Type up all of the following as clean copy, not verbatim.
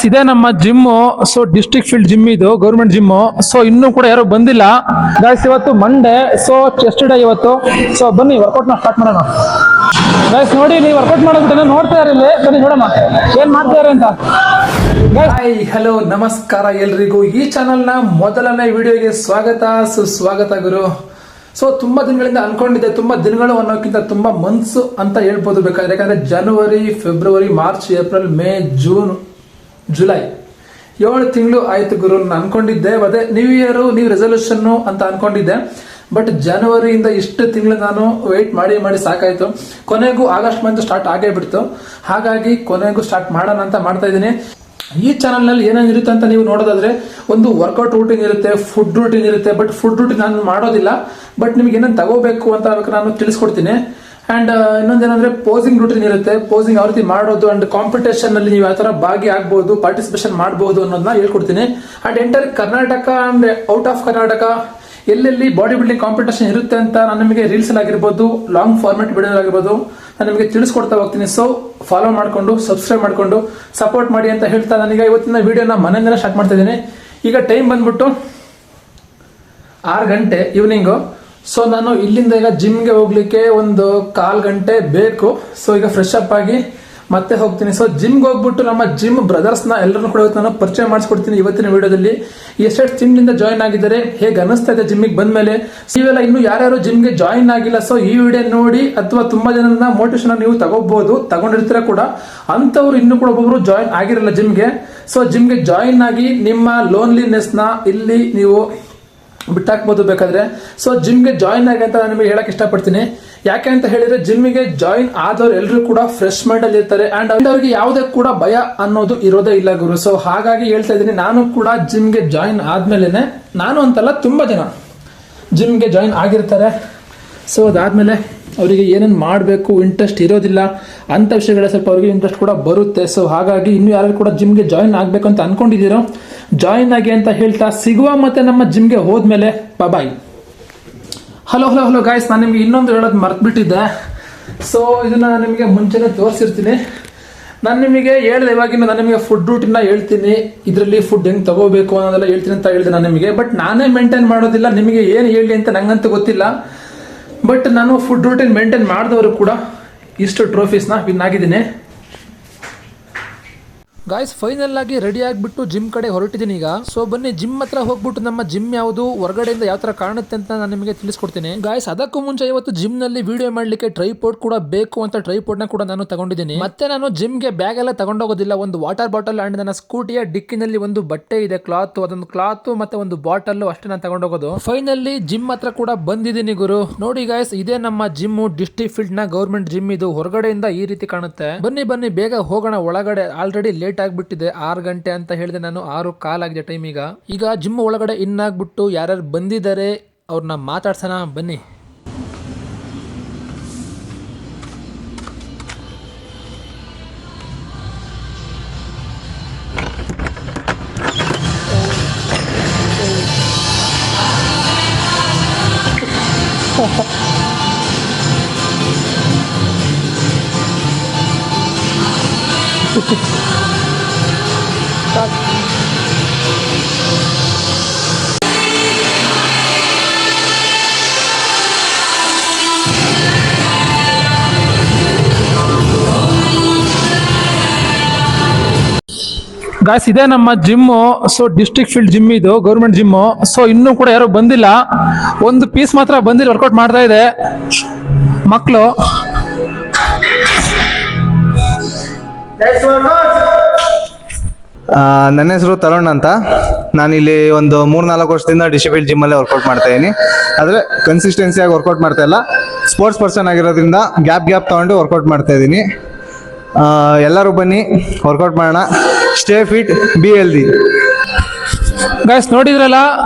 ಇದೇ ನಮ್ಮ gym. So district field gym ಇದು, ಗೌರ್ಮೆಂಟ್ ಜಿಮ್. ಸೊ ಇನ್ನೂ ಕೂಡ ಯಾರು ಬಂದಿಲ್ಲ ಗೈಸ್. ಇವತ್ತು ಮಂಡೇ, ಸೊ ಚೆಸ್ಟ್ ಡೇ ಇವತ್ತು. ಸೊ ಬನ್ನಿ ವರ್ಕೌಟ್ ನ ಸ್ಟಾರ್ಟ್ ಮಾಡೋಣ ಗೈಸ್. ನೋಡಿ, ನೀವು ವರ್ಕೌಟ್ ಮಾಡೋದ್ಬಿಟ್ಟು ನೋಡ್ತಾ ಇರಲಿ, ಬನ್ನಿ ನೋಡೋಣ ಏನ್ ಮಾಡ್ತಾರೆ ಅಂತ. ಹಾಯ್, ಹಲೋ, ನಮಸ್ಕಾರ ಎಲ್ರಿಗೂ. ಈ ಚಾನಲ್ ನ ಮೊದಲನೇ ವಿಡಿಯೋಗೆ ಸ್ವಾಗತ, ಸುಸ್ವಾಗತ ಗುರು. ಸೊ ತುಂಬಾ ದಿನಗಳಿಂದ ಅನ್ಕೊಂಡಿದ್ದೆ, ತುಂಬಾ ದಿನಗಳು ಅನ್ನೋಕ್ಕಿಂತ ತುಂಬಾ ಮಂತ್ಸ್ ಅಂತ ಹೇಳ್ಬೋದು ಬೇಕಾದ್ರೆ. ಯಾಕಂದ್ರೆ ಜನವರಿ, ಫೆಬ್ರವರಿ, March, April, May, June, July 7 ತಿಂಗಳು ಆಯ್ತು ಗುರು. ನಾನು ಅನ್ಕೊಂಡಿದ್ದೆ ಅದೇ ನ್ಯೂ ಇಯರ್, ನ್ಯೂ ರೆಸಲ್ಯೂಷನ್ ಅಂತ ಅನ್ಕೊಂಡಿದ್ದೆ. ಬಟ್ ಜನವರಿಯಿಂದ ಇಷ್ಟು ತಿಂಗಳು ನಾನು ವೆಯ್ಟ್ ಮಾಡಿ ಸಾಕಾಯ್ತು. ಕೊನೆಗೂ ಆಗಸ್ಟ್ ಮಂತ್ ಸ್ಟಾರ್ಟ್ ಆಗೇ ಬಿಡ್ತು. ಹಾಗಾಗಿ ಕೊನೆಗೂ ಸ್ಟಾರ್ಟ್ ಮಾಡೋಣ ಅಂತ ಮಾಡ್ತಾ ಇದ್ದೀನಿ. ಈ ಚಾನಲ್ ನಲ್ಲಿ ಏನೇನಿರುತ್ತೆ ಅಂತ ನೀವು ನೋಡೋದಾದ್ರೆ, ಒಂದು ವರ್ಕೌಟ್ ರೂಟೀನ್ ಇರುತ್ತೆ, ಫುಡ್ ರೂಟೀನ್ ಇರುತ್ತೆ. ಬಟ್ ಫುಡ್ ರೂಟೀನ್ ನಾನು ಮಾಡೋದಿಲ್ಲ. ಬಟ್ ನಿಮ್ಗೆ ಏನೇನು ತಗೋಬೇಕು ಅಂತ ನಾನು ತಿಳಿಸ್ಕೊಡ್ತೀನಿ. ಅಂಡ್ ಇನ್ನೊಂದೇನಂದ್ರೆ ಪೋಸಿಂಗ್ ರೂಟೀನ್ ಇರುತ್ತೆ, ಪೋಸಿಂಗ್ ಯಾವ ರೀತಿ ಮಾಡೋದು, ಅಂಡ್ ಕಾಂಪಿಟೇಷನ್ ನಲ್ಲಿ ನೀವು ಯಾವ ತರ ಭಾಗಿಯಾಗಬಹುದು, ಪಾರ್ಟಿಸಿಪೇಷನ್ ಮಾಡಬಹುದು ಅನ್ನೋದನ್ನ ಹೇಳ್ಕೊಡ್ತೀನಿ. And enter Karnataka and out of Karnataka ಎಲ್ಲೆಲ್ಲಿ ಬಾಡಿ ಬಿಲ್ಡಿಂಗ್ ಕಾಂಪಿಟೇಷನ್ ಇರುತ್ತೆ ಅಂತ ನಾನು ನಿಮಗೆ ರೀಲ್ಸ್ ಆಗಿರ್ಬೋದು, ಲಾಂಗ್ ಫಾರ್ಮೆಟ್ ವಿಡಿಯೋ ಆಗಿರ್ಬೋದು, ನಾನು ನಿಮಗೆ ತಿಳಿಸ್ಕೊಡ್ತಾ ಹೋಗ್ತೀನಿ. ಸೊ ಫಾಲೋ ಮಾಡ್ಕೊಂಡು, ಸಬ್ಸ್ಕ್ರೈಬ್ ಮಾಡ್ಕೊಂಡು ಸಪೋರ್ಟ್ ಮಾಡಿ ಅಂತ ಹೇಳ್ತಾ ನಾನೀಗ ಇವತ್ತಿನ ವಿಡಿಯೋನ ಮನೆಯಿಂದನೇ ಸ್ಟಾರ್ಟ್ ಮಾಡ್ತಾ ಇದ್ದೀನಿ. ಈಗ ಟೈಮ್ ಬಂದ್ಬಿಟ್ಟು 6 ಗಂಟೆ ಈವ್ನಿಂಗು. ಸೊ ನಾನು ಇಲ್ಲಿಂದ ಈಗ ಜಿಮ್ಗೆ ಹೋಗ್ಲಿಕ್ಕೆ ಒಂದು 1/4 ಗಂಟೆ ಬೇಕು. ಸೊ ಈಗ ಫ್ರೆಶ್ ಅಪ್ ಆಗಿ ಮತ್ತೆ ಹೋಗ್ತೀನಿ. ಸೊ ಜಿಮ್ಗೆ ಹೋಗ್ಬಿಟ್ಟು ನಮ್ಮ ಜಿಮ್ ಬ್ರದರ್ಸ್ ನ ಎಲ್ಲರನ್ನು ಕೂಡ ನಾನು ಪರಿಚಯ ಮಾಡಿಸ್ಕೊಡ್ತೀನಿ ಇವತ್ತಿನ ವಿಡಿಯೋದಲ್ಲಿ. ಎಷ್ಟೆಷ್ಟು ಜಿಮ್ನಿಂದ ಜಾಯಿನ್ ಆಗಿದ್ದಾರೆ, ಹೇಗೆ ಅನಿಸ್ತಾ ಇದೆ ಜಿಮ್ಗೆ ಬಂದ್ಮೇಲೆ. ನೀವೆಲ್ಲ ಇನ್ನು ಯಾರ್ಯಾರು ಜಿಮ್ಗೆ ಜಾಯಿನ್ ಆಗಿಲ್ಲ, ಸೊ ಈ ವಿಡಿಯೋ ನೋಡಿ ಅಥವಾ ತುಂಬಾ ಜನನ ಮೋಟಿವೇಶನ್ ನೀವು ತಗೋಬಹುದು, ತಗೊಂಡಿರ್ತೀರ ಕೂಡ. ಅಂತವ್ರು ಇನ್ನು ಕೂಡ ಒಬ್ಬೊಬ್ರು ಜಾಯಿನ್ ಆಗಿರಲ್ಲ ಜಿಮ್ಗೆ. ಸೊ ಜಿಮ್ಗೆ ಜಾಯಿನ್ ಆಗಿ ನಿಮ್ಮ ಲೋನ್ಲಿನೆಸ್ ನ ಇಲ್ಲಿ ನೀವು ಬಿಟ್ಟಾಕ್ಬೋದು ಬೇಕಾದ್ರೆ. ಸೊ ಜಿಮ್ಗೆ ಜಾಯಿನ್ ಆಗಿ ಅಂತ ನಾನು ನಿಮಗೆ ಹೇಳಕ್ ಇಷ್ಟಪಡ್ತೀನಿ. ಯಾಕೆ ಅಂತ ಹೇಳಿದ್ರೆ, ಜಿಮ್ಗೆ ಜಾಯಿನ್ ಆದವ್ರು ಎಲ್ಲರೂ ಕೂಡ ಫ್ರೆಶ್ ಮೈಂಡ್ ಅಲ್ಲಿ ಇರ್ತಾರೆ. ಅಂಡ್ ಅವ್ರಿಗೆ ಯಾವುದೇ ಕೂಡ ಭಯ ಅನ್ನೋದು ಇರೋದೇ ಇಲ್ಲ ಗುರು. ಸೊ ಹಾಗಾಗಿ ಹೇಳ್ತಾ ಇದ್ದೀನಿ, ನಾನು ಕೂಡ ಜಿಮ್ಗೆ ಜಾಯಿನ್ ಆದ್ಮೇಲೆನೆ, ನಾನು ಅಂತಲ್ಲ ತುಂಬಾ ಜನ ಜಿಮ್ಗೆ ಜಾಯಿನ್ ಆಗಿರ್ತಾರೆ. ಸೊ ಅದಾದ್ಮೇಲೆ ಅವರಿಗೆ ಏನೇನು ಮಾಡಬೇಕು ಇಂಟ್ರೆಸ್ಟ್ ಇರೋದಿಲ್ಲ, ಅಂತ ವಿಷಯಗಳ ಸ್ವಲ್ಪ ಅವರಿಗೆ ಇಂಟ್ರೆಸ್ಟ್ ಕೂಡ ಬರುತ್ತೆ. ಸೊ ಹಾಗಾಗಿ ಇನ್ನು ಯಾರು ಕೂಡ ಜಿಮ್ಗೆ ಜಾಯಿನ್ ಆಗಬೇಕು ಅಂತ ಅನ್ಕೊಂಡಿದ್ದೀರೋ ಜಾಯಿನ್ ಆಗಿ ಅಂತ ಹೇಳ್ತಾ ಸಿಗುವ. ಮತ್ತೆ ನಮ್ಮ ಜಿಮ್ಗೆ ಹೋದ್ಮೇಲೆ ಬಾಯ್. ಹಲೋ ಹಲೋ ಹಲೋ ಗಾಯ್ಸ್, ನಾನು ನಿಮ್ಗೆ ಇನ್ನೊಂದು ಹೇಳೋದು ಮರ್ತ್ಬಿಟ್ಟಿದ್ದೆ. ಸೊ ಇದನ್ನ ನಾನು ನಿಮಗೆ ಮುಂಚೆನೆ ತೋರಿಸಿರ್ತೀನಿ. ನಾನು ನಿಮಗೆ ಹೇಳಿದೆ, ಇವಾಗಿನ ನಾನು ನಿಮಗೆ ಫುಡ್ ರೂಟೀನ್ ಹೇಳ್ತೀನಿ, ಇದರಲ್ಲಿ ಫುಡ್ ಹೆಂಗ್ ತಗೋಬೇಕು ಅನ್ನೋದೆಲ್ಲ ಹೇಳ್ತೀನಿ ಅಂತ ಹೇಳಿದೆ ನಾನು ನಿಮಗೆ. ಬಟ್ ನಾನೇ ಮೇಂಟೈನ್ ಮಾಡೋದಿಲ್ಲ, ನಿಮಗೆ ಏನು ಹೇಳಿ ಅಂತ ನಂಗಂತೂ ಗೊತ್ತಿಲ್ಲ. ಬಟ್ ನಾನು ಫುಡ್ ರೂಟೀನ್ ಮೇಂಟೈನ್ ಮಾಡಿದವರು ಕೂಡ ಇಷ್ಟು ಟ್ರೋಫೀಸ್ನ ವಿನ್ ಆಗಿದ್ದೀನಿ ಗಾಯ್ಸ್. ಫೈನಲ್ ಆಗಿ ರೆಡಿ ಆಗಿಬಿಟ್ಟು ಜಿಮ್ ಕಡೆ ಹೊರಟಿದ್ದೀನಿ ಈಗ. ಸೊ ಬನ್ನಿ ಜಿಮ್ ಹತ್ರ ಹೋಗ್ಬಿಟ್ಟು ನಮ್ಮ ಜಿಮ್ ಯಾವುದು, ಹೊರಗಡೆಯಿಂದ ಯಾವ ತರ ಕಾಣುತ್ತೆ ಅಂತ ನಾನು ನಿಮಗೆ ತಿಳಿಸ್ಕೊಡ್ತೀನಿ ಗಾಯ್ಸ್. ಅದಕ್ಕೂ ಮುಂಚೆ ಇವತ್ತು ಜಿಮ್ ನಲ್ಲಿ ವಿಡಿಯೋ ಮಾಡ್ಲಿಕ್ಕೆ ಟ್ರೈಪೋಡ್ ಕೂಡ ಬೇಕು ಅಂತ ಟ್ರೈಪೋಡ್ ನ ಕೂಡ ನಾನು ತಗೊಂಡಿದ್ದೀನಿ. ಮತ್ತೆ ನಾನು ಜಿಮ್ಗೆ ಬ್ಯಾಗ್ ಎಲ್ಲ ತಗೊಂಡೋಗೋದಿಲ್ಲ, ಒಂದು ವಾಟರ್ ಬಾಟಲ್ ಅಂಡ್ ನನ್ನ ಸ್ಕೂಟಿಯ ಡಿಕ್ಕಿನಲ್ಲಿ ಒಂದು ಬಟ್ಟೆ ಇದೆ, ಕ್ಲಾತ್, ಅದೊಂದು ಕ್ಲಾತ್ ಮತ್ತೆ ಒಂದು ಬಾಟಲ್ ಅಷ್ಟೇ ನಾನು ತಗೊಂಡೋಗೋದು. ಫೈನಲಿ ಜಿಮ್ ಹತ್ರ ಕೂಡ ಬಂದಿದ್ದೀನಿ ಗುರು. ನೋಡಿ ಗಾಯ್ಸ್, ಇದೇ ನಮ್ಮ ಜಿಮ್, ಡಿಸ್ಟ್ರಿಕ್ಟ್ ಫೀಲ್ಡ್ ನ ಗೌರ್ಮೆಂಟ್ ಜಿಮ್ ಇದು. ಹೊರಗಡೆಯಿಂದ ಈ ರೀತಿ ಕಾಣುತ್ತೆ. ಬನ್ನಿ ಬನ್ನಿ ಬೇಗ ಹೋಗೋಣ ಒಳಗಡೆ. ಆಲ್ರೆಡಿ ಲೇಟ್ ಆಗ್ಬಿಟ್ಟಿದೆ, 6 ಗಂಟೆ ಅಂತ ಹೇಳಿದೆ ನಾನು, 6:15 ಆಗಿದೆ ಟೈಮ್ ಈಗ ಜಿಮ್ ಒಳಗಡೆ ಇನ್ ಆಗ್ಬಿಟ್ಟು ಯಾರ್ಯಾರು ಬಂದಿದ್ದಾರೆ ಅವ್ರನ್ನ ಮಾತಾಡ್ಸೋಣ ಬನ್ನಿ. ಗಾಯ್ಸ್, ಇದೇ ನಮ್ಮ gym. So district field gym ಇದು, ಗೌರ್ಮೆಂಟ್ ಜಿಮ್. ಸೊ ಇನ್ನೂ ಕೂಡ ಯಾರು ಬಂದಿಲ್ಲ, ಒಂದು ಪೀಸ್ ಮಾತ್ರ ಬಂದಿಲ್ಲ, ವರ್ಕೌಟ್ ಮಾಡ್ತಾ ಇದೆ ಮಕ್ಕಳು. ನನ್ನ ಹೆಸರು ತರುಣ್ ಅಂತ. ನಾನಿಲ್ಲಿ ಒಂದು 3-4 ವರ್ಷದಿಂದ ಡಿಸ್ಟ್ರಿಕ್ಟ್ ಜಿಮ್ ಅಲ್ಲೇ ವರ್ಕೌಟ್ ಮಾಡ್ತಾ ಇದೀನಿ. ಆದ್ರೆ ಕನ್ಸಿಸ್ಟೆನ್ಸಿಯಾಗಿ ವರ್ಕೌಟ್ ಮಾಡ್ತಾ ಇಲ್ಲ, ಸ್ಪೋರ್ಟ್ಸ್ ಪರ್ಸನ್ ಆಗಿರೋದ್ರಿಂದ ಗ್ಯಾಪ್ ತಗೊಂಡು ವರ್ಕೌಟ್ ಮಾಡ್ತಾ ಇದ್ದೀನಿ. ಎಲ್ಲರೂ ಬನ್ನಿ ವರ್ಕೌಟ್ ಮಾಡೋಣ. Stay fit, be healthy. Guys ನೋಡಿದ್ರಲ್ಲ,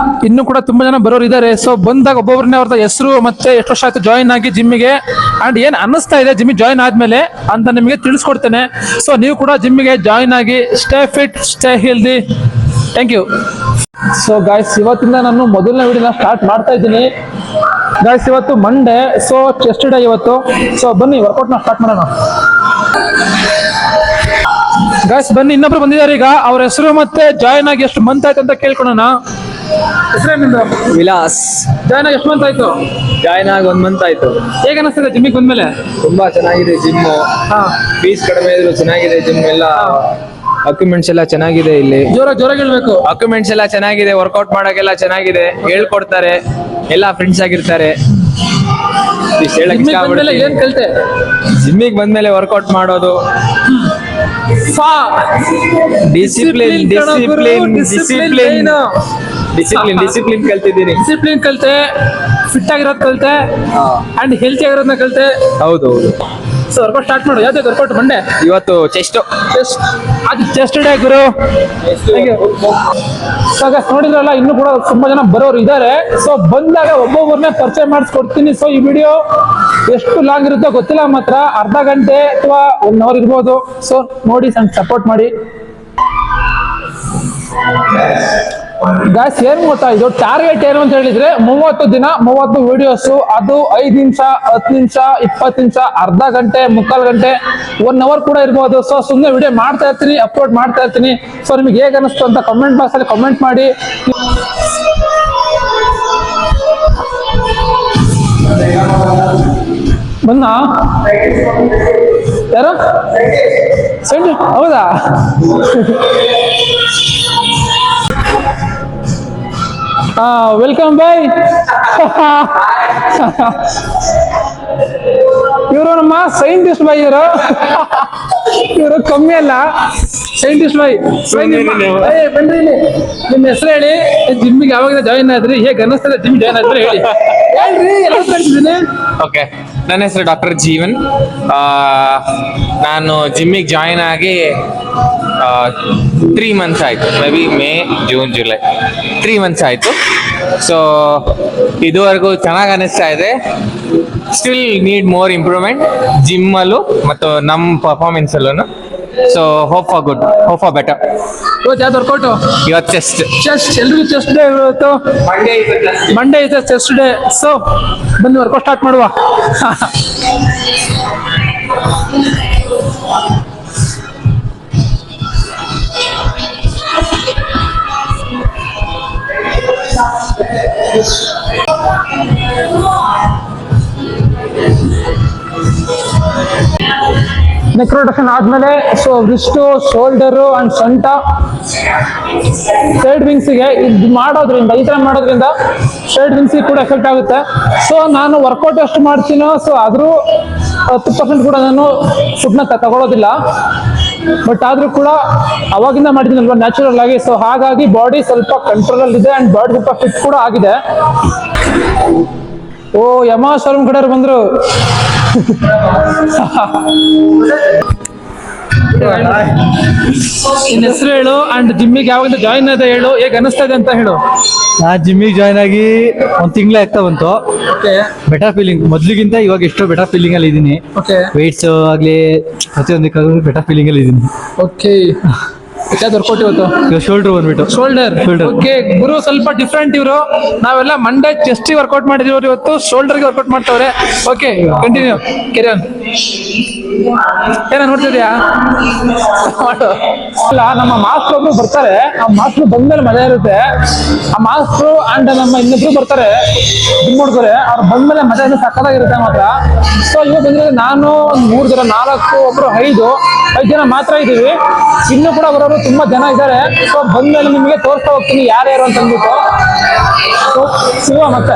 ಇನ್ನು ಕೂಡ ತುಂಬಾ ಜನ ಬರೋರು ಇದ್ದಾರೆ. ಸೊ ಬಂದಾಗ ಒಬ್ಬೊಬ್ಬರನ್ನೇ ಅವ್ರದ್ದು ಹೆಸರು ಮತ್ತೆ ಎಷ್ಟು ವರ್ಷ ಆಯ್ತು ಜಾಯಿನ್ ಆಗಿ ಜಿಮ್ಮಿಗೆ, ಅಂಡ್ ಏನ್ ಅನ್ನಿಸ್ತಾ ಇದೆ ಜಿಮ್ಮಿಗೆ ಜಾಯಿನ್ ಆದ್ಮೇಲೆ ಅಂತ ನಿಮಗೆ ತಿಳಿಸ್ಕೊಡ್ತೇನೆ. ಸೊ ನೀವು ಕೂಡ ಜಿಮ್ಮಿಗೆ ಜಾಯಿನ್ ಆಗಿ stay fit, stay healthy. Thank you. So guys, ಇವತ್ತಿಂದ ನಾನು ಮೊದಲನೇ ವಿಡಿಯೋನ ಸ್ಟಾರ್ಟ್ ಮಾಡ್ತಾ ಇದ್ದೀನಿ ಗಾಯ್ಸ್. ಇವತ್ತು ಮಂಡೇ, ಸೊ ಚೆಸ್ಟ್ ಡೇ ಇವತ್ತು. ಸೊ ಬನ್ನಿ ವರ್ಕೌಟ್ ನ ಸ್ಟಾರ್ಟ್ ಮಾಡೋಣ. ಗಾಯ್ಸ್ ಬನ್ನಿ, ಇನ್ನೊಬ್ರು ಬಂದಿದ್ದಾರೆ ಈಗ. ಅವ್ರ ಹೆಸರು ಮತ್ತೆ ಜಾಯ್ನ್ ಆಗಿ ಎಷ್ಟು ಮಂತ್ ಆಯ್ತು ಅಂತ ಕೇಳ್ಕೊಳೋಣ. ಹೆಸರೇನಿಂದು? ವಿಲಾಸ್. ಜಾಯ್ನ್ ಆಗಿ ಎಷ್ಟು ಮಂತ್ ಆಯ್ತು? ಜಾಯ್ನ್ ಆಗಿ 1 ಮಂತ್ ಆಯ್ತು. ಹೇಗೆ ಅನಿಸ್ತದೆ ಜಿಮ್ಮಿಗೆ ಬಂದ್ಮೇಲೆ? ತುಂಬಾ ಚೆನ್ನಾಗಿದೆ ಜಿಮ್. ಹಾ, ಫೀಸ್ ಕಡಿಮೆ ಇದ್ರು ಚೆನ್ನಾಗಿದೆ ಜಿಮ್. ಎಲ್ಲ ಅಕ್ಯುಮೆಂಟ್ಸ್ ಎಲ್ಲ ಚೆನ್ನಾಗಿದೆ ಇಲ್ಲಿ. ಜೋರಾಗಿ ಹೇಳ್ಬೇಕು. ಅಕ್ಯುಮೆಂಟ್ಸ್ ಎಲ್ಲ ಚೆನ್ನಾಗಿದೆ, ವರ್ಕೌಟ್ ಮಾಡಕ್ಕೆಲ್ಲ ಚೆನ್ನಾಗಿದೆ, ಹೇಳ್ಕೊಡ್ತಾರೆ, ಎಲ್ಲ ಫ್ರೆಂಡ್ಸ್ ಆಗಿರ್ತಾರೆ. ಜಿಮ್ಮಿಗೆ ಬಂದ್ಮೇಲೆ ಏನ್ ಕಲ್ತೆ? ಜಿಮ್ಮಿಗೆ ಬಂದ್ಮೇಲೆ ವರ್ಕೌಟ್ ಮಾಡೋದು, ಡಿಸಿಪ್ಲಿನ್ ಕಲ್ತಿದ್ದೀನಿ. ಡಿಸಿಪ್ಲಿನ್ ಕಲ್ತೆ, ಫಿಟ್ ಆಗಿರೋದು ಕಲ್ತೆ, ಅಂಡ್ ಹೆಲ್ತಿ ಆಗಿರೋದನ್ನ ಕಲ್ತೆ. ಹೌದು. ಸೊ ವರ್ಕೌಟ್ ಸ್ಟಾರ್ಟ್ ಮಾಡು. ಯಾವ್ದು ವರ್ಕೌಟ್? ಮಂಡೆ ಇವತ್ತು ಚೆಸ್ಟ್. ಅದು ಚೆಸ್ಟ್ ಡೇ ಗುರು. ನೋಡಿದ್ರಲ್ಲ, ಇನ್ನು ಕೂಡ ತುಂಬಾ ಜನ ಬರೋರು ಇದ್ದಾರೆ. ಸೊ ಬಂದಾಗ ಒಬ್ಬೊಬ್ಬರನ್ನೇ ಪರಿಚಯ ಮಾಡಿಸ್ಕೊಡ್ತೀನಿ. ಸೊ ಈ ವಿಡಿಯೋ ಎಷ್ಟು ಲಾಂಗ್ ಇರುತ್ತೋ ಗೊತ್ತಿಲ್ಲ, ಮಾತ್ರ ಅರ್ಧ ಗಂಟೆ ಅಥವಾ 1 ಅವರ್ ಇರ್ಬೋದು. ಸೊ ನೋಡಿ, ಸಪೋರ್ಟ್ ಮಾಡಿ ಗಾಯ್ಸ್. ಏನ್ ಗೊತ್ತಾ, ಇದು ಟಾರ್ಗೆಟ್ ಏನು ಅಂತ ಹೇಳಿದ್ರೆ 30 ದಿನ 30 ವಿಡಿಯೋಸ್. ಅದು 5 ನಿಮಿಷ, 10 ನಿಮಿಷ, 20 ನಿಮಿಷ, ಅರ್ಧ ಗಂಟೆ, 3/4 ಗಂಟೆ, 1 ಅವರ್ ಕೂಡ ಇರ್ಬೋದು. ಸೊ ಸುಮ್ಮನೆ ವಿಡಿಯೋ ಮಾಡ್ತಾ ಇರ್ತೀನಿ, ಅಪ್ಲೋಡ್ ಮಾಡ್ತಾ ಇರ್ತೀನಿ. ಸೊ ನಿಮ್ಗೆ ಹೇಗೆ ಅನಿಸ್ತು ಅಂತ ಕಮೆಂಟ್ ಬಾಕ್ಸ್ ಅಲ್ಲಿ ಕಮೆಂಟ್ ಮಾಡಿ. ಬಂದ ಯಾರು? ಹೌದಾ? Welcome boy. ಇವರು ನಮ್ಮ ಸೈಂಟಿಸ್ಟ್ ಬಾಯ್. ಇವರು ಕಮ್ಮಿ ಅಲ್ಲ, ಸೈಂಟಿಸ್ಟ್ ಬಾಯ್. ಬನ್ರಿ ಇಲ್ಲಿ. ನಿಮ್ಮ ಹೆಸರು ಹೇಳಿ, ಜಿಮ್ಮಿಗೆ ಯಾವಾಗ ಜಾಯಿನ್ ಆದ್ರಿ, ಹೇಗೆ ಅನ್ನಿಸ್ತದೆ ಜಿಮ್ ಜಾಯಿನ್ ಆದ್ರೆ ಹೇಳಿ. ಹೇಳ್ರಿ, ಎಲ್ಲ ಕಳ್ಸಿದ್ದೀನಿ. ಓಕೆ, ನನ್ನ ಹೆಸರು ಡಾಕ್ಟರ್ ಜೀವನ್. ನಾನು ಜಿಮ್ಮಿಗೆ ಜಾಯಿನ್ ಆಗಿ 3 ಮಂತ್ಸ್ ಆಯಿತು. Maybe May, June, July 3 months ಆಯಿತು. ಸೊ ಇದುವರೆಗೂ ಚೆನ್ನಾಗಿ ಅನ್ನಿಸ್ತಾ ಇದೆ. ಸ್ಟಿಲ್ ನೀಡ್ ಮೋರ್ ಇಂಪ್ರೂವ್ಮೆಂಟ್ ಜಿಮ್ಮಲ್ಲೂ ಮತ್ತು ನಮ್ಮ ಪರ್ಫಾರ್ಮೆನ್ಸಲ್ಲೂ. So hope for good, hope for better. ಇವತ್ತು ಯಾವ್ದು ವರ್ಕೌಟು? ಇವತ್ತು ಚೆಸ್ಟ್. ಎಲ್ರಿಗೂ ಚೆಸ್ಟ್ ಡೇ ಇವತ್ತು. ಮಂಡೇ ಇದೆ ಚೆಸ್ಟ್ ಡೇ. ಸೊ ಬನ್ನಿ ವರ್ಕೌಟ್ ಸ್ಟಾರ್ಟ್ ಮಾಡುವ. ನೆಕ್ ರೊಟೇಷನ್ ಆದ್ಮೇಲೆ ಸೊ ರಿಸ್ಟು, ಶೋಲ್ಡರು ಅಂಡ್ ಸೊಂಟ, ಸೈಡ್ ವಿಂಗ್ಸ್ಗೆ ಇದು ಮಾಡೋದ್ರಿಂದ, ಈ ತರ ಮಾಡೋದ್ರಿಂದ ಸೈಡ್ ವಿಂಗ್ಸ್ಗೆ ಕೂಡ ಎಫೆಕ್ಟ್ ಆಗುತ್ತೆ. ಸೊ ನಾನು ವರ್ಕೌಟ್ ಎಷ್ಟು ಮಾಡ್ತೀನೋ, ಸೊ ಆದ್ರೂ 10% ಕೂಡ ನಾನು ಫುಡ್ನ ತಗೊಳ್ಳೋದಿಲ್ಲ. ಬಟ್ ಆದ್ರೂ ಕೂಡ ಅವಾಗಿಂದ ಮಾಡಿದ್ದೀನಲ್ವಾ ನ್ಯಾಚುರಲ್ ಆಗಿ. ಸೊ ಹಾಗಾಗಿ ಬಾಡಿ ಸ್ವಲ್ಪ ಕಂಟ್ರೋಲ್ ಅಲ್ಲಿ ಇದೆ ಅಂಡ್ ಬಾಡಿ ಸ್ವಲ್ಪ ಫಿಟ್ ಕೂಡ ಆಗಿದೆ. ಓ, ಯಮ ಶೋರೂಮ್ ಕಡೆಯವ್ರು ಬಂದ್ರು. ನಿನ್ನ ಹೆಸರು ಹೇಳು ಅಂಡ್ ಜಿಮ್ಮಿಗೆ ಯಾವಾಗ ಜಾಯಿನ್ ಆದ ಹೇಳು, ಹೇಗೆ ಅನಿಸ್ತಾ ಇದೆ ಅಂತ ಹೇಳು. ನಾ ಜಿಮ್ಮಿಗೆ ಜಾಯ್ನ್ ಆಗಿ 1 ತಿಂಗಳ ಆಗ್ತಾ ಬಂತು. ಓಕೆ, ಬೆಟರ್ ಫೀಲಿಂಗ್, ಮೊದ್ಲಿಗಿಂತ ಇವಾಗ ಎಷ್ಟೋ ಬೆಟರ್ ಫೀಲಿಂಗ್ ಅಲ್ಲಿ ಇದೀನಿ. ಓಕೆ, ವೆಯ್ಟ್ಸ್ ಆಗ್ಲಿ ಪ್ರತಿಯೊಂದಕ್ಕಾಗಲಿ ಬೆಟರ್ ಫೀಲಿಂಗ್ ಅಲ್ಲಿ ಇದೀನಿ. ಓಕೆ. ಯಾವ್ದು ವರ್ಕೌಟ್ ಇವತ್ತು? ಶೋಲ್ಡರ್ ಬಂದ್ಬಿಟ್ಟು ಶೋಲ್ಡರ್. Shoulder. ಓಕೆ ಗುರು, ಸ್ವಲ್ಪ ಡಿಫ್ರೆಂಟ್ ಇವರು. ನಾವೆಲ್ಲ ಮಂಡೇ ಚೆಸ್ಟ್ ವರ್ಕೌಟ್ ಮಾಡಿದೀವಿ, ಇವತ್ತು ಶೋಲ್ಡರ್ಗೆ ವರ್ಕೌಟ್ ಮಾಡ್ತಾವ್ರೆ. ಓಕೆ, ಕಂಟಿನ್ಯೂ, ಕೆರಿ ಆನ್. ಏನ ನೋಡ್ತಿದ್ಯಾ? ಅಲ್ಲ, ನಮ್ಮ ಮಾಸ್ಟರ್ ಒಬ್ರು ಬರ್ತಾರೆ. ಆ ಮಾಸ್ಟರ್ ಬಂದ್ಮೇಲೆ ಮಜಾ ಇರುತ್ತೆ. ಆ ಮಾಸ್ಟ್ರು ಅಂಡ್ ನಮ್ಮ ಇನ್ನೊಬ್ರು ಬರ್ತಾರೆ, ಜಿಮ್ ನೋಡ್ತಾರೆ. ಅವ್ರು ಬಂದ್ಮೇಲೆ ಮಜಾ ಇನ್ನೂ ಸಕ್ಕತ್ತಾಗಿರುತ್ತೆ ಮಾತ್ರ. ಸೊ ಇವಾಗ ಬಂದ್ರೆ ನಾನು 3 ಜನ, 4, ಒಬ್ರು 5 ಜನ ಮಾತ್ರ ಇದೀವಿ. ಇನ್ನು ಕೂಡ ಬರೋರು ತುಂಬಾ ಜನ ಇದ್ದಾರೆ. ಸೊ ಬಂದ್ಮೇಲೆ ನಿಮಗೆ ತೋರಿಸ್ತಾ ಹೋಗ್ತೀನಿ ಯಾರ್ಯಾರು ಅಂತ ಅಂದ್ಬಿಟ್ಟು. ಸೊ ಸಿಗುವ ಮತ್ತೆ.